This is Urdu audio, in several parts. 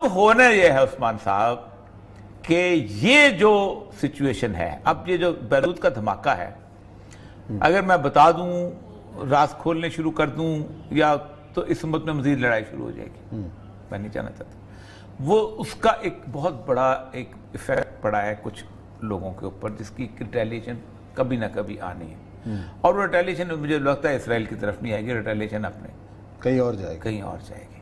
ہونا یہ ہے عثمان صاحب کہ یہ جو سچویشن ہے، اب یہ جو بیروت کا دھماکہ ہے، اگر میں بتا دوں، راز کھولنے شروع کر دوں یا تو اس ملک میں مزید لڑائی شروع ہو جائے گی. میں نہیں چاہنا چاہتا. وہ اس کا ایک بہت بڑا ایک ایفیکٹ پڑا ہے کچھ لوگوں کے اوپر، جس کی ریٹیلیشن کبھی نہ کبھی آنی ہے. اور وہ ریٹیلیشن مجھے لگتا ہے اسرائیل کی طرف نہیں آئے گی، ریٹیلیشن اپنے کہیں اور جائے گی.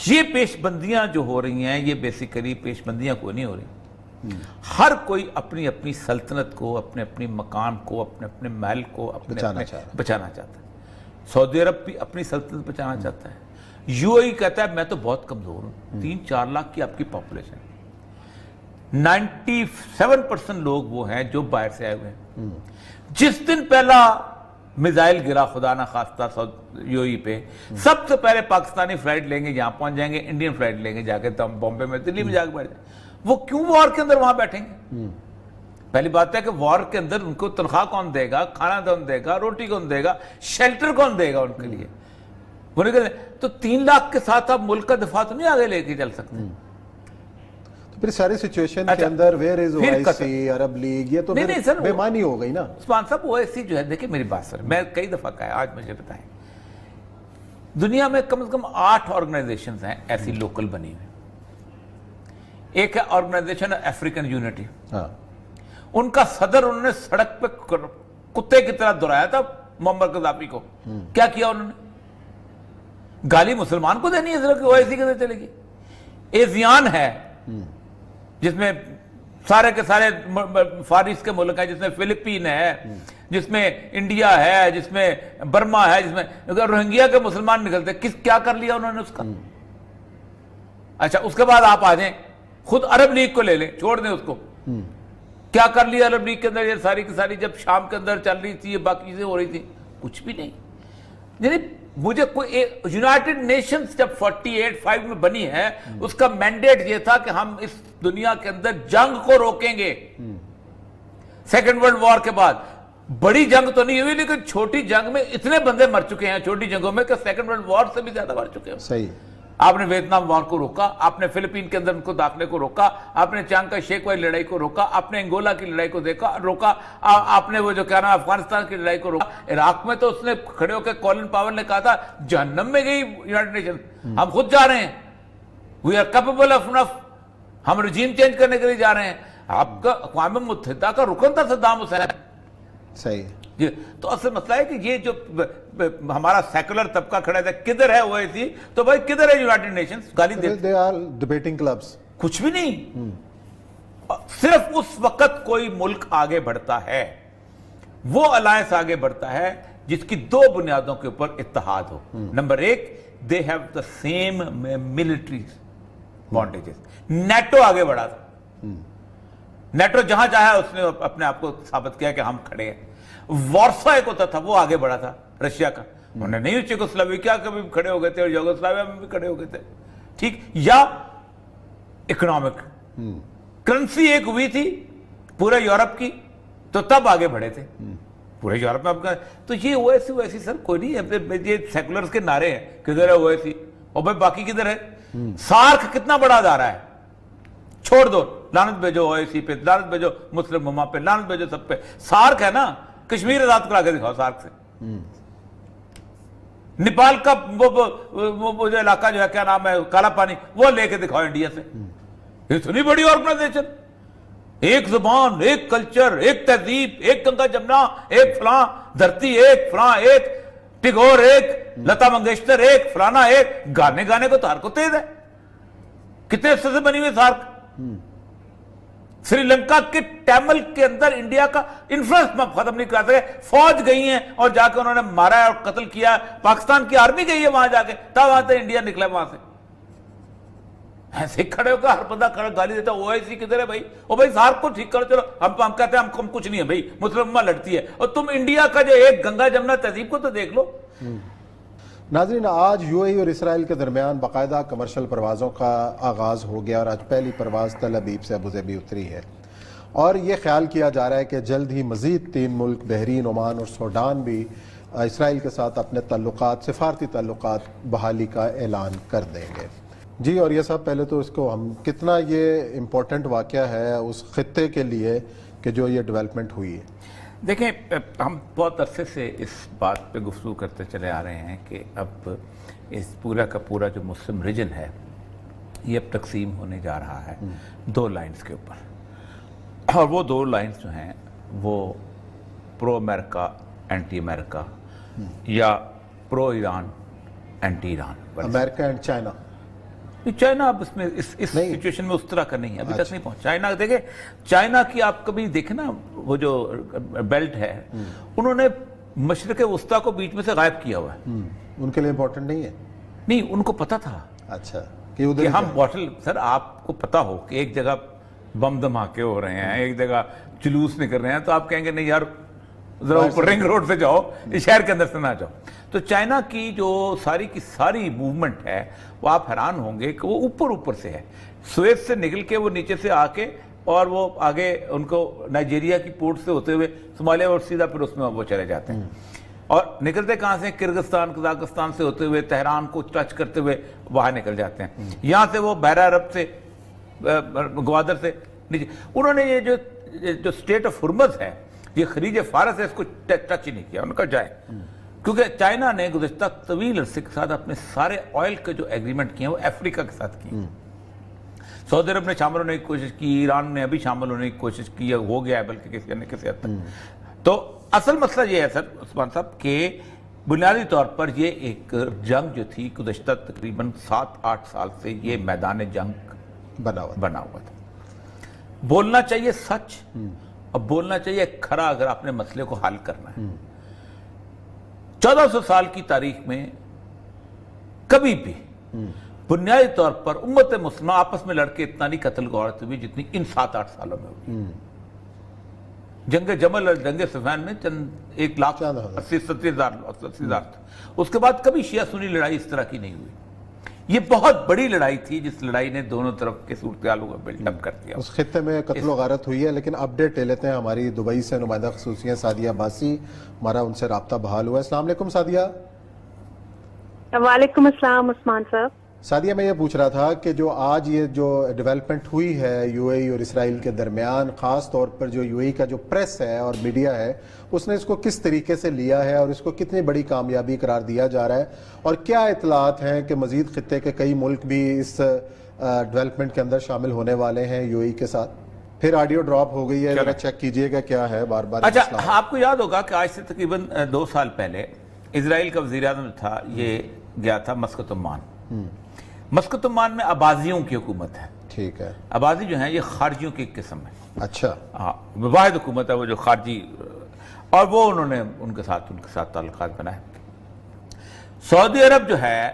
یہ پیش بندیاں جو ہو رہی ہیں، یہ بیسیکلی پیش بندیاں کوئی نہیں ہو رہی. ہر کوئی اپنی اپنی سلطنت کو، اپنے اپنی مقام کو، اپنے اپنے محل کو بچانا چاہتا ہے. سعودی عرب بھی اپنی سلطنت بچانا چاہتا ہے. یو اے ای کہتا ہے میں تو بہت کمزور ہوں، 3-4 لاکھ کی آپ کی پاپولیشن، 97% لوگ وہ ہیں جو باہر سے آئے ہوئے ہیں. جس دن پہلا میزائل گرا خدا نہ خواستہ یو اے ای پہ، سب سے پہلے پاکستانی فلائٹ لیں گے، یہاں پہنچ جائیں گے، انڈین فلائٹ لیں گے، جا کے بامبے میں، دلی میں جا کے بیٹھ جائیں. وہ کیوں وار کے اندر وہاں بیٹھیں گے؟ پہلی بات ہے کہ وار کے اندر ان کو تنخواہ کون دے گا، کھانا کون دے گا، روٹی کون دے گا، شیلٹر کون دے گا ان کے لیے؟ وہ نہیں کہتے. تو 3 لاکھ کے ساتھ آپ ملک کا دفاع تو نہیں آگے لے کے چل سکتے. پھر ساری سچویشن کے اندر where is O I C, Arab league, یہ تو بے معنی ہو گئی نا عثمان صاحب. او آئی سی جو ہے، دیکھیں میری بات سر، میں کئی دفعہ کہا ہے، آج مجھے بتائیں، دنیا میں کم از کم 8 آرگنائزیشنز ہیں ایسی لوکل بنی ہوئی. ایک ہے آرگنائزیشن افریقن یونٹی. ان کا صدر انہوں نے سڑک پہ کتے کی طرح دہرایا تھا معمر قذافی کو. کیا کیا انہوں نے؟ گالی مسلمان کو دینی ہے ضرور، او آئی سی کے اندر چلے گی. ایزیان ہے جس میں سارے کے سارے فارس کے ملک ہیں، جس میں فلپین ہے، جس میں انڈیا ہے، جس میں برما ہے، جس میں روہنگیا کے مسلمان نکلتے. کیا کر لیا انہوں نے اس کا؟ اچھا، اس کے بعد آپ آ جائیں خود عرب لیگ کو لے لیں، چھوڑ دیں اس کو. کیا کر لیا عرب لیگ کے اندر؟ یہ ساری کی ساری جب شام کے اندر چل رہی تھی، یہ باقی چیزیں ہو رہی تھی، کچھ بھی نہیں. یعنی مجھے کوئی یونائٹڈ نیشنز جب 48-5 میں بنی ہے، اس کا مینڈیٹ یہ تھا کہ ہم اس دنیا کے اندر جنگ کو روکیں گے. سیکنڈ ورلڈ وار کے بعد بڑی جنگ تو نہیں ہوئی، لیکن چھوٹی جنگ میں اتنے بندے مر چکے ہیں چھوٹی جنگوں میں کہ سیکنڈ ورلڈ وار سے بھی زیادہ مر چکے ہیں. صحیح. آپ نے ویتنام وار کو روکا، آپ نے فلپین کے اندر ان کو داخلے کو روکا، آپ نے چانگ کا شیک والی لڑائی کو روکا، آپ نے انگولا کی لڑائی کو روکا، آپ نے وہ جو کیا نام افغانستان کی لڑائی کو روکا. عراق میں تو اس نے کھڑے ہو کے کولن پاول نے کہا تھا جہنم میں گئی یونائٹڈ نیشن، ہم خود جا رہے ہیں، وی آر کیپیبل آف انف، ہم رجیم چینج کرنے کے لیے جا رہے ہیں. آپ کا اقوام متحدہ کا رکن تھا صدام حسین. صحیح. تو اصل مسئلہ ہے کہ یہ جو ہمارا سیکولر طبقہ کھڑا تھا، کدھر ہے او آئی سی؟ تو بھائی کدھر ہے یونائٹڈ نیشنز؟ گالی دیتے they are debating clubs. کچھ بھی نہیں. صرف اس وقت کوئی ملک آگے بڑھتا ہے، وہ الائنس آگے بڑھتا ہے جس کی 2 بنیادوں کے اوپر اتحاد ہو. Number 1، they have the same military bondages. NATO آگے بڑھا تھا. نیٹو جہاں چاہا اس نے اپنے آپ کو ثابت کیا کہ ہم کھڑے ہیں. وارسا ایک ہوتا تھا، وہ آگے بڑھا تھا رشیا کا، انہوں نے نہیں چیکوسلوواکیا کے بھی کھڑے ہو گئے تھے اور یوگوسلاویا میں بھی کھڑے ہو گئے تھے. ٹھیک. یا اکنامک کرنسی ایک ہوئی تھی پورے یورپ کی، تو تب آگے بڑھے تھے پورے یورپ میں. تو یہ او آئی سی سر کوئی نہیں ہے. یہ سیکولرز کے نعرے ہیں، کدھر ہے او آئی سی؟ اور بھائی باقی کدھر ہے؟ سارک کتنا بڑا ادارہ ہے، چھوڑ دو، لعنت بھیجو او آئی سی پہ، لعنت بھیجو مسلم امہ پہ، لعنت بھیجو سب پہ. سارک ہے نا، کشمیر آزاد کرا کے دکھاؤ سارک سے. نیپال کا وہ جو علاقہ جو ہے کیا نام ہے کالا پانی، وہ لے کے دکھاؤ انڈیا سے. اتنی بڑی آرگنائزیشن، ایک زبان، ایک کلچر، ایک تہذیب، ایک گنگا جمنا، ایک فلاں دھرتی، ایک فلاں، ایک ٹیگور، ایک لتا منگیشکر، ایک فلانا، ایک گانے کو تو ہر کو تیز ہے. کتنے عرصے سے بنی ہوئی سارک؟ سری لنکا کے ٹیمل کے اندر انڈیا کا انفلوئنس ختم نہیں کرا سکے. فوج گئی ہیں اور جا کے انہوں نے مارا ہے اور قتل کیا. پاکستان کی آرمی گئی ہے وہاں جا کے، تب وہاں سے انڈیا نکلا وہاں سے. ایسے کھڑے ہو کر ہر بندہ گالی دیتا او آئی سی کدھر ہے بھائی؟ اور بھائی سارک کو ٹھیک کرو. چلو ہم کہتے ہیں ہم کچھ نہیں ہے بھائی، مسلم امہ لڑتی ہے، اور تم انڈیا کا جو ایک گنگا جمنا تہذیب کو تو دیکھ لو. ناظرین، آج یو اے ای اور اسرائیل کے درمیان باقاعدہ کمرشل پروازوں کا آغاز ہو گیا، اور آج پہلی پرواز تل ابیب سے ابوظہبی اتری ہے. اور یہ خیال کیا جا رہا ہے کہ جلد ہی مزید 3 ملک بحرین، عمان اور سوڈان بھی اسرائیل کے ساتھ اپنے تعلقات، سفارتی تعلقات بحالی کا اعلان کر دیں گے. جی، اور یہ صاحب پہلے تو اس کو ہم کتنا یہ امپورٹنٹ واقعہ ہے اس خطے کے لیے کہ جو یہ ڈیولپمنٹ ہوئی ہے؟ دیکھیں ہم بہت عرصے سے اس بات پہ گفتگو کرتے چلے آ رہے ہیں کہ اب اس پورا کا پورا جو مسلم ریجن ہے یہ اب تقسیم ہونے جا رہا ہے دو لائنز کے اوپر، اور وہ دو لائنز جو ہیں وہ پرو امریکا اینٹی امریکا یا پرو ایران اینٹی ایران، امریکہ اینڈ چائنا۔ چائنا اب اس میں اس سچویشن میں اس طرح کا نہیں ہے، ابھی تک نہیں پہنچا۔ چائنا دیکھیں، چائنا کی آپ کبھی دیکھیں نا وہ جو بیلٹ ہے انہوں نے مشرق وسطیٰ کو بیچ میں سے غائب کیا ہوا ہے۔ ان کے لیے امپورٹنٹ نہیں ہے؟ نہیں، ان کو پتا تھا اچھا کہ ہم باٹل، سر آپ کو پتا ہو کہ ایک جگہ بم دھماکے ہو رہے ہیں، ایک جگہ جلوس نکل رہے ہیں، تو آپ کہیں گے نہیں یار ذرا اوپر رنگ روڈ سے جاؤ، شہر کے اندر سے نہ جاؤ۔ تو چائنا کی جو ساری کی ساری موومنٹ ہے وہ آپ حیران ہوں گے کہ وہ اوپر سے ہے، سویز سے نکل کے وہ نیچے سے آ کے اور وہ آگے ان کو نائجیریا کی پورٹ سے ہوتے ہوئے صومالیہ اور سیدھا پھر اس میں وہ چلے جاتے ہیں، اور نکلتے کہاں سے؟ کرغزستان قزاقستان سے ہوتے ہوئے تہران کو ٹچ کرتے ہوئے باہر نکل جاتے ہیں۔ یہاں سے وہ بحیرہ عرب سے گوادر سے نیچے، انہوں نے یہ جو اسٹیٹ آف ہرمز ہے، یہ خلیج فارس ہے، اس کو ٹچ ہی نہیں کیا، ان کا جائے، کیونکہ چائنا نے گزشتہ طویل عرصے کے ساتھ اپنے سارے آئل کے جو ایگریمنٹ کیے ہیں وہ افریقہ کے ساتھ کیے ہیں۔ سعودی عرب نے شامل ہونے کی کوشش کی، ایران نے ابھی شامل ہونے کی کوشش کی، ہو گیا ہے بلکہ کسی نہ کسی حد تک۔ تو اصل مسئلہ یہ ہے سر عثمان صاحب کہ بنیادی طور پر یہ ایک جنگ جو تھی گزشتہ تقریباً 7-8 سال سے یہ میدان جنگ بنا ہوا تھا۔ بولنا چاہیے سچ، اور بولنا چاہیے کھرا اگر آپ نے مسئلے کو حل کرنا ہے۔ 1400 سال کی تاریخ میں کبھی بھی بنیادی طور پر امت مسلمہ آپس میں لڑ کے اتنا نہیں قتل غارت ہوئی جتنی ان 7-8 سالوں میں ہوئی۔ جنگ جمل اور جنگ صفین میں چند 1,80,000 اس کے بعد کبھی شیعہ سنی لڑائی اس طرح کی نہیں ہوئی۔ یہ بہت بڑی لڑائی تھی جس لڑائی نے دونوں طرف کے صورتحالوں کو بلڈ اپ کر دیا۔ اس خطے میں قتل و غارت ہوئی ہے، لیکن اپڈیٹ لے لیتے ہیں۔ ہماری دبئی سے نمائندہ خصوصی سعدیہ عباسی، ہمارا ان سے رابطہ بحال ہوا ہے۔ السلام علیکم سعدیہ۔ وعلیکم السلام عثمان صاحب۔ سعدیہ، میں یہ پوچھ رہا تھا کہ جو آج یہ جو ڈیولپمنٹ ہوئی ہے یو اے ای اور اسرائیل کے درمیان، خاص طور پر جو یو اے ای کا جو پریس ہے اور میڈیا ہے، اس نے اس کو کس طریقے سے لیا ہے اور اس کو کتنی بڑی کامیابی قرار دیا جا رہا ہے، اور کیا اطلاعات ہیں کہ مزید خطے کے کئی ملک بھی اس ڈیولپمنٹ کے اندر شامل ہونے والے ہیں یو اے ای کے ساتھ؟ پھر آڈیو ڈراپ ہو گئی ہے، ذرا چیک کیجئے گا کیا ہے بار بار۔ اچھا، آپ کو یاد ہوگا کہ آج سے تقریباً 2 سال پہلے اسرائیل کا وزیر اعظم تھا، یہ گیا تھا مسقط عمان۔ مسقط عمان میں اباضیوں کی حکومت ہے۔ ٹھیک ہے۔ اباضی جو ہیں یہ خارجیوں کی ایک قسم ہے۔ اچھا، ہاں، واحد حکومت ہے وہ جو خارجی، اور وہ انہوں نے ان کے ساتھ تعلقات بنائے۔ سعودی عرب جو ہے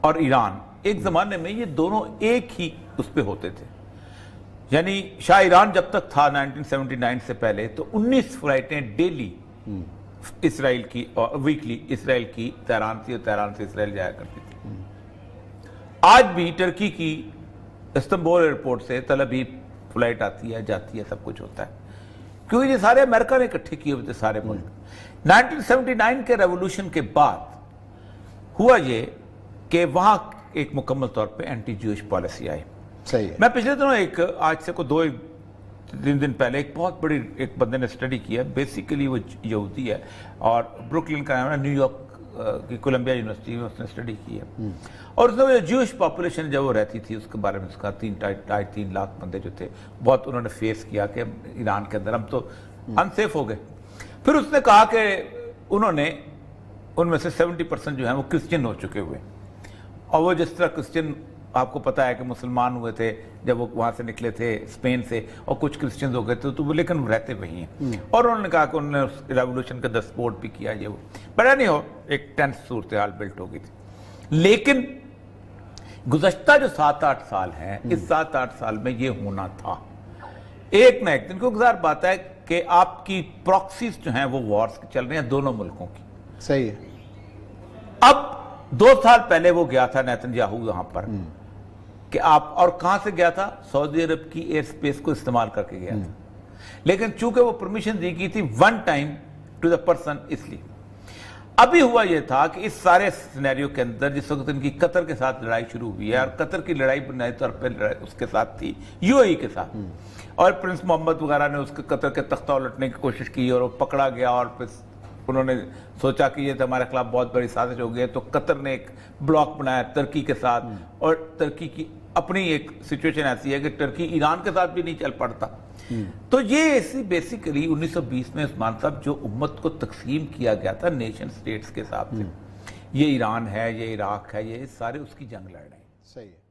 اور ایران، ایک زمانے میں یہ دونوں ایک ہی اس پہ ہوتے تھے، یعنی شاہ ایران جب تک تھا 1979 سے پہلے تو 19 فلائٹیں ڈیلی اسرائیل کی اور ویکلی اسرائیل کی تہران سے، اور تہران سے اسرائیل جایا کرتی تھی۔ آج بھی ٹرکی کی استنبول ایئرپورٹ سے تل ابیب فلائٹ آتی ہے، جاتی ہے، سب کچھ ہوتا ہے، کیونکہ یہ سارے امریکہ نے اکٹھے کیے ہوئے تھے سارے ملک۔ 1979 کے ریولوشن کے بعد ہوا یہ کہ وہاں ایک مکمل طور پہ اینٹی جوئش پالیسی آئی۔ صحیح ہے۔ میں پچھلے دنوں آج سے 2-3 دن پہلے ایک بہت بڑی ایک بندے نے اسٹڈی کیا، بیسیکلی وہ یہودی ہے اور بروکلن کا نام ہے، نیو یارک کی کولمبیا یونیورسٹی میں اس نے اسٹڈی کی ہے، اور اس نے وہ جوش پاپولیشن جب وہ رہتی تھی اس کے بارے میں اس کا 3 لاکھ بندے جو تھے، بہت انہوں نے فیس کیا کہ ایران کے اندر ہم تو انسیف ہو گئے۔ پھر اس نے کہا کہ انہوں نے ان میں سے 70% جو ہیں وہ کرسچن ہو چکے ہوئے، اور وہ جس طرح کرسچن آپ کو پتا ہے کہ مسلمان ہوئے تھے جب وہ وہاں سے نکلے تھے اسپین سے، اور کچھ کرسچنز ہو گئے تھے تو وہ لیکن رہتے وہی ہیں، اور انہوں نے کہا کہ انہوں نے اس ریولوشن کا سپورٹ بھی کیا، یہ وہ بڑا نہیں ہو ایک ٹینس صورتحال بلٹ ہو گئی تھی۔ لیکن گزشتہ جو 7-8 سال ہیں، اس 7-8 سال میں یہ ہونا تھا ایک نہ ایک دن، کیونکہ ظاہر بات ہے کہ آپ کی پراکسیز جو ہیں وہ وارز چل رہے ہیں دونوں ملکوں کی۔ صحیح ہے۔ اب 2 سال پہلے وہ گیا تھا نیتن یاہو یہاں پر، کہ آپ، اور کہاں سے گیا تھا؟ سعودی عرب کی ایئر سپیس کو استعمال کر کے گیا تھا، لیکن چونکہ وہ پرمیشن دی گئی تھی 1 ٹائم ٹو دا پرسن، اس لیے ابھی ہوا یہ تھا کہ اس سارے سینیریو کے اندر جس وقت ان کی قطر کے ساتھ لڑائی شروع ہوئی ہے، اور قطر کی لڑائی بنیادی طور پہ اس کے ساتھ تھی یو اے ای کے ساتھ، اور پرنس محمد وغیرہ نے اس کے قطر کے تختہ الٹنے کی کوشش کی اور وہ پکڑا گیا، اور پھر انہوں نے سوچا کہ یہ تو ہمارے خلاف بہت بڑی سازش ہو گئی ہے، تو قطر نے ایک بلاک بنایا ترکی کے ساتھ، اور ترکی کی اپنی ایک سچویشن ایسی ہے کہ ٹرکی ایران کے ساتھ بھی نہیں چل پڑتا. تو یہ ایسی بیسیکلی 1920 میں عثمان صاحب جو امت کو تقسیم کیا گیا تھا نیشن سٹیٹس کے حساب سے، یہ ایران ہے، یہ عراق ہے، یہ سارے اس کی جنگ لڑ رہے ہیں. صحیح ہے.